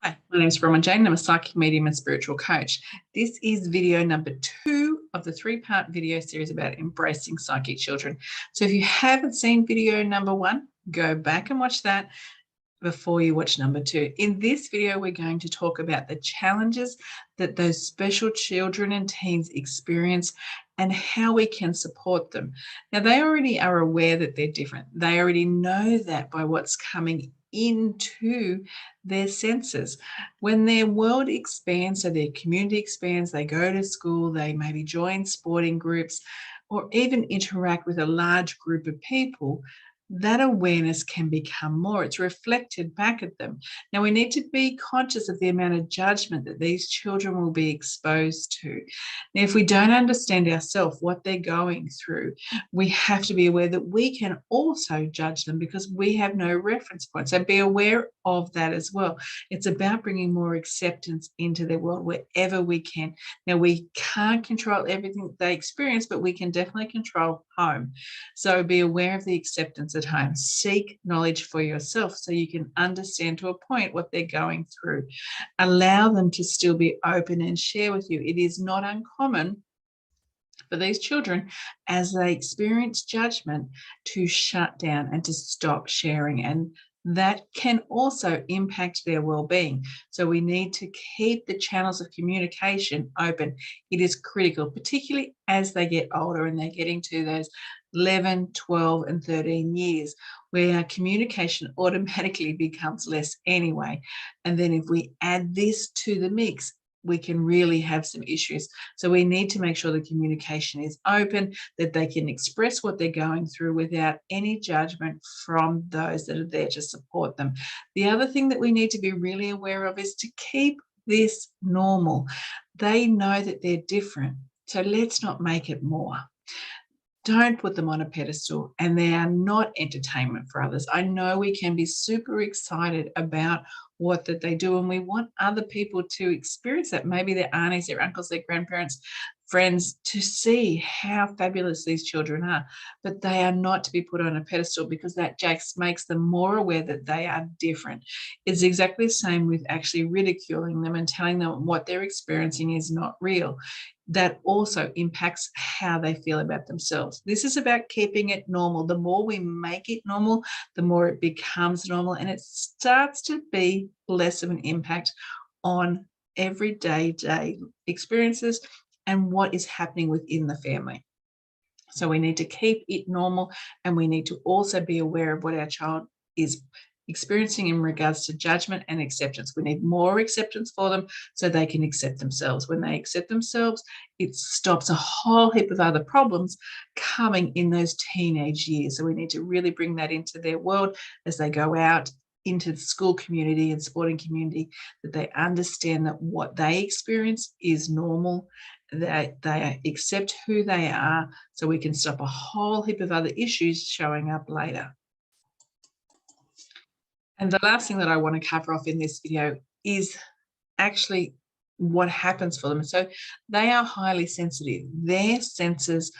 Hi, my name is Bronwyn Jane. I'm a psychic medium and spiritual coach. This is video number 2 of the 3-part video series about embracing psychic children. So if you haven't seen video number 1, go back and watch that before you watch number 2. In this video, we're going to talk about the challenges that those special children and teens experience and how we can support them. Now, they already are aware that they're different. They already know that by what's coming into their senses. When their world expands, so their community expands, they go to school, they maybe join sporting groups, or even interact with a large group of people, that awareness can become more. It's reflected back at them. Now, we need to be conscious of the amount of judgment that these children will be exposed to. Now, if we don't understand ourselves, what they're going through, we have to be aware that we can also judge them because we have no reference point. So be aware of that as well. It's about bringing more acceptance into their world wherever we can. Now, we can't control everything that they experience, but we can definitely control home. So be aware of the acceptance at home. Seek knowledge for yourself so you can understand to a point what they're going through. Allow them to still be open and share with you. It is not uncommon for these children, as they experience judgment, to shut down and to stop sharing, and that can also impact their well-being. So we need to keep the channels of communication open. It is critical, particularly as they get older and they're getting to those 11, 12, and 13 years, where our communication automatically becomes less anyway. And then if we add this to the mix, we can really have some issues. So we need to make sure the communication is open, that they can express what they're going through without any judgment from those that are there to support them. The other thing that we need to be really aware of is to keep this normal. They know that they're different, so let's not make it more. Don't put them on a pedestal, and they are not entertainment for others. I know we can be super excited about what that they do, and we want other people to experience that, maybe their aunties, their uncles, their grandparents, friends, to see how fabulous these children are. But they are not to be put on a pedestal, because that just makes them more aware that they are different. It's exactly the same with actually ridiculing them and telling them what they're experiencing is not real. That also impacts how they feel about themselves. This is about keeping it normal. The more we make it normal, the more it becomes normal, and it starts to be less of an impact on everyday experiences and what is happening within the family. So we need to keep it normal, and we need to also be aware of what our child is experiencing in regards to judgment and acceptance. We need more acceptance for them so they can accept themselves. When they accept themselves, it stops a whole heap of other problems coming in those teenage years. So we need to really bring that into their world as they go out into the school community and sporting community, that they understand that what they experience is normal, that they accept who they are, so we can stop a whole heap of other issues showing up later. And the last thing that I want to cover off in this video is actually what happens for them. So they are highly sensitive. Their senses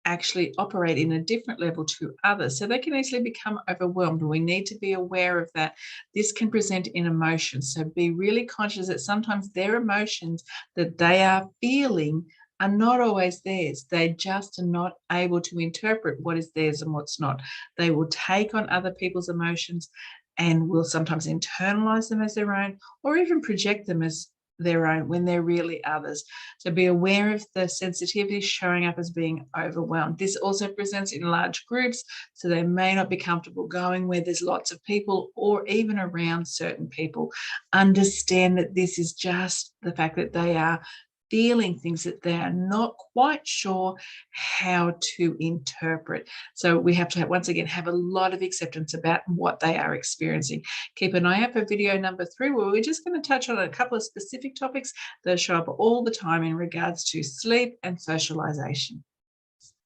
actually operate in a different level to others, so they can easily become overwhelmed. We need to be aware of that. This can present in emotions, so be really conscious that sometimes their emotions that they are feeling are not always theirs. They just are not able to interpret what is theirs and what's not. They will take on other people's emotions and will sometimes internalize them as their own, or even project them as their own when they're really others. So be aware of the sensitivity showing up as being overwhelmed. This also presents in large groups, so they may not be comfortable going where there's lots of people or even around certain people. Understand that this is just the fact that they are feeling things that they are not quite sure how to interpret. So we have to, once again, have a lot of acceptance about what they are experiencing. Keep an eye out for video number 3, where we're just going to touch on a couple of specific topics that show up all the time in regards to sleep and socialization.